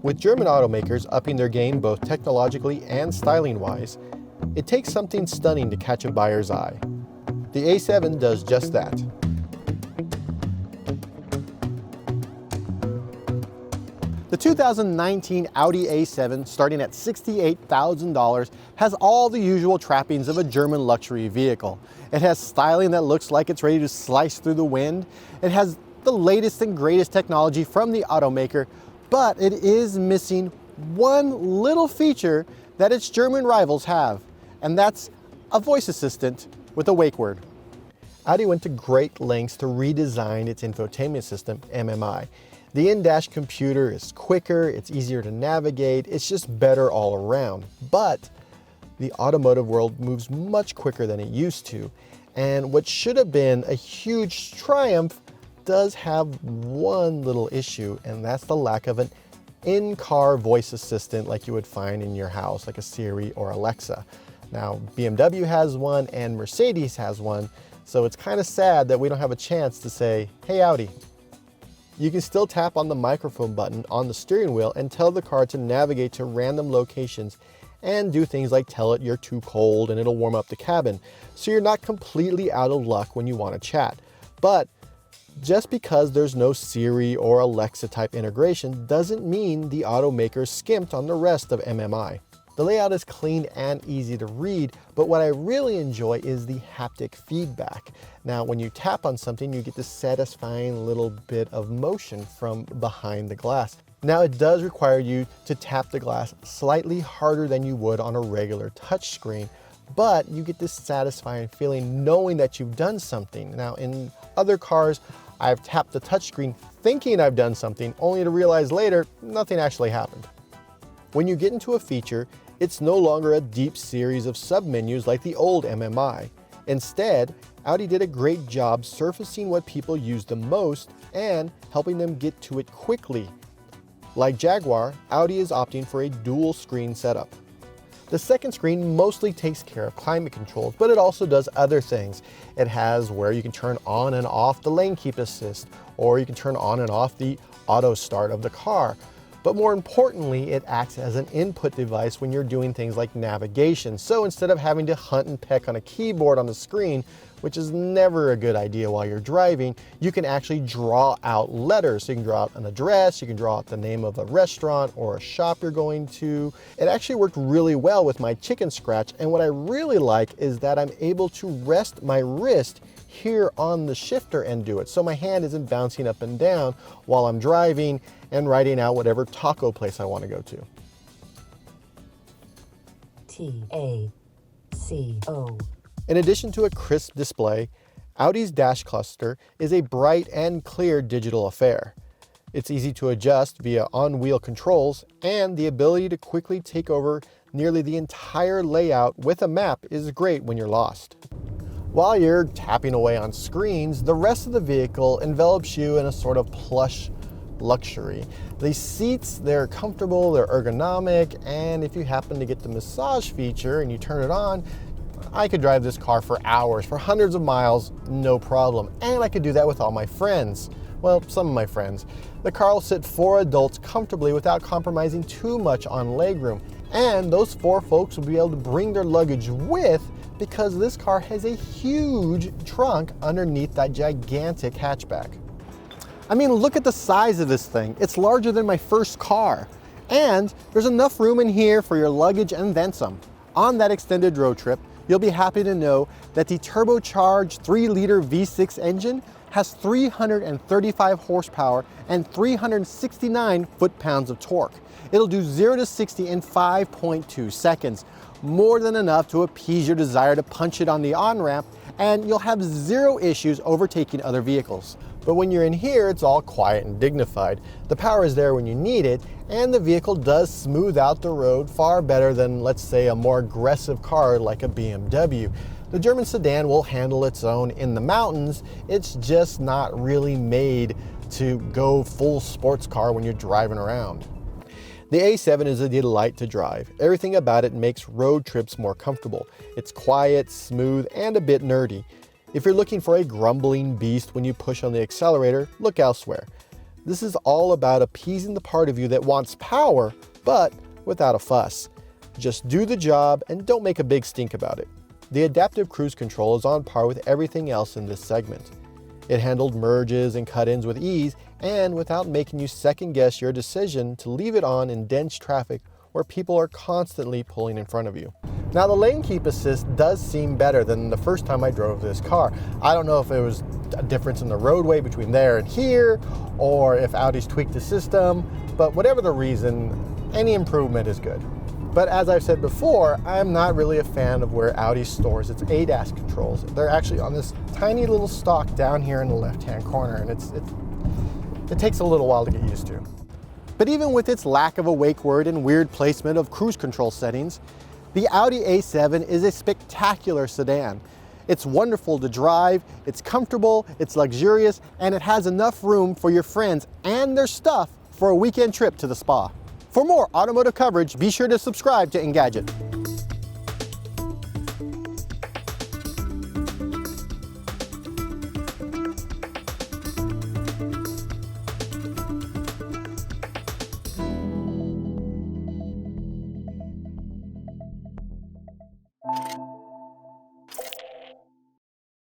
With German automakers upping their game both technologically and styling-wise, it takes something stunning to catch a buyer's eye. The A7 does just that. The 2019 Audi A7, starting at $68,000, has all the usual trappings of a German luxury vehicle. It has styling that looks like it's ready to slice through the wind. It has the latest and greatest technology from the automaker, but it is missing one little feature that its German rivals have, and that's a voice assistant with a wake word. Audi went to great lengths to redesign its infotainment system, MMI. The in-dash computer is quicker, it's easier to navigate, it's just better all around. But the automotive world moves much quicker than it used to, and what should have been a huge triumph does have one little issue, and that's the lack of an in-car voice assistant like you would find in your house, like a Siri or Alexa. Now, BMW has one and Mercedes has one, so it's kind of sad that we don't have a chance to say, "Hey Audi." You can still tap on the microphone button on the steering wheel and tell the car to navigate to random locations and do things like tell it you're too cold and it'll warm up the cabin, so you're not completely out of luck when you want to chat. But just because there's no Siri or Alexa type integration doesn't mean the automaker skimped on the rest of MMI. The layout is clean and easy to read, but what I really enjoy is the haptic feedback. Now, when you tap on something, you get this satisfying little bit of motion from behind the glass. Now, it does require you to tap the glass slightly harder than you would on a regular touchscreen, but you get this satisfying feeling knowing that you've done something. Now, in other cars, I've tapped the touchscreen thinking I've done something, only to realize later nothing actually happened. When you get into a feature, it's no longer a deep series of submenus like the old MMI. Instead, Audi did a great job surfacing what people use the most and helping them get to it quickly. Like Jaguar, Audi is opting for a dual screen setup. The second screen mostly takes care of climate controls, but it also does other things. It has where you can turn on and off the lane keep assist, or you can turn on and off the auto start of the car. But more importantly, it acts as an input device when you're doing things like navigation. So instead of having to hunt and peck on a keyboard on the screen, which is never a good idea while you're driving, you can actually draw out letters. So you can draw out an address, you can draw out the name of a restaurant or a shop you're going to. It actually worked really well with my chicken scratch, and what I really like is that I'm able to rest my wrist here on the shifter and do it. So my hand isn't bouncing up and down while I'm driving and writing out whatever taco place I want to go to. TACO. In addition to a crisp display, Audi's dash cluster is a bright and clear digital affair. It's easy to adjust via on-wheel controls, and the ability to quickly take over nearly the entire layout with a map is great when you're lost. While you're tapping away on screens, the rest of the vehicle envelops you in a sort of plush luxury. The seats, they're comfortable, they're ergonomic, and if you happen to get the massage feature and you turn it on, I could drive this car for hours, for hundreds of miles, no problem. And I could do that with all my friends. Well, some of my friends. The car will sit 4 adults comfortably without compromising too much on legroom. And those 4 folks will be able to bring their luggage with, because this car has a huge trunk underneath that gigantic hatchback. I mean, look at the size of this thing. It's larger than my first car. And there's enough room in here for your luggage and then some. On that extended road trip, you'll be happy to know that the turbocharged 3-liter V6 engine has 335 horsepower and 369 foot-pounds of torque. It'll do 0 to 60 in 5.2 seconds, more than enough to appease your desire to punch it on the on-ramp, and you'll have 0 issues overtaking other vehicles. But when you're in here, it's all quiet and dignified. The power is there when you need it, and the vehicle does smooth out the road far better than, let's say, a more aggressive car like a BMW. The German sedan will handle its own in the mountains. It's just not really made to go full sports car when you're driving around. The A7 is a delight to drive. Everything about it makes road trips more comfortable. It's quiet, smooth, and a bit nerdy. If you're looking for a grumbling beast when you push on the accelerator, look elsewhere. This is all about appeasing the part of you that wants power, but without a fuss. Just do the job and don't make a big stink about it. The adaptive cruise control is on par with everything else in this segment. It handled merges and cut-ins with ease and without making you second guess your decision to leave it on in dense traffic where people are constantly pulling in front of you. Now the lane keep assist does seem better than the first time I drove this car. I don't know if it was a difference in the roadway between there and here, or if Audi's tweaked the system, but whatever the reason, any improvement is good. But as I've said before, I'm not really a fan of where Audi stores its ADAS controls. They're actually on this tiny little stalk down here in the left-hand corner, and it takes a little while to get used to. But even with its lack of a wake word and weird placement of cruise control settings, the Audi A7 is a spectacular sedan. It's wonderful to drive, it's comfortable, it's luxurious, and it has enough room for your friends and their stuff for a weekend trip to the spa. For more automotive coverage, be sure to subscribe to Engadget.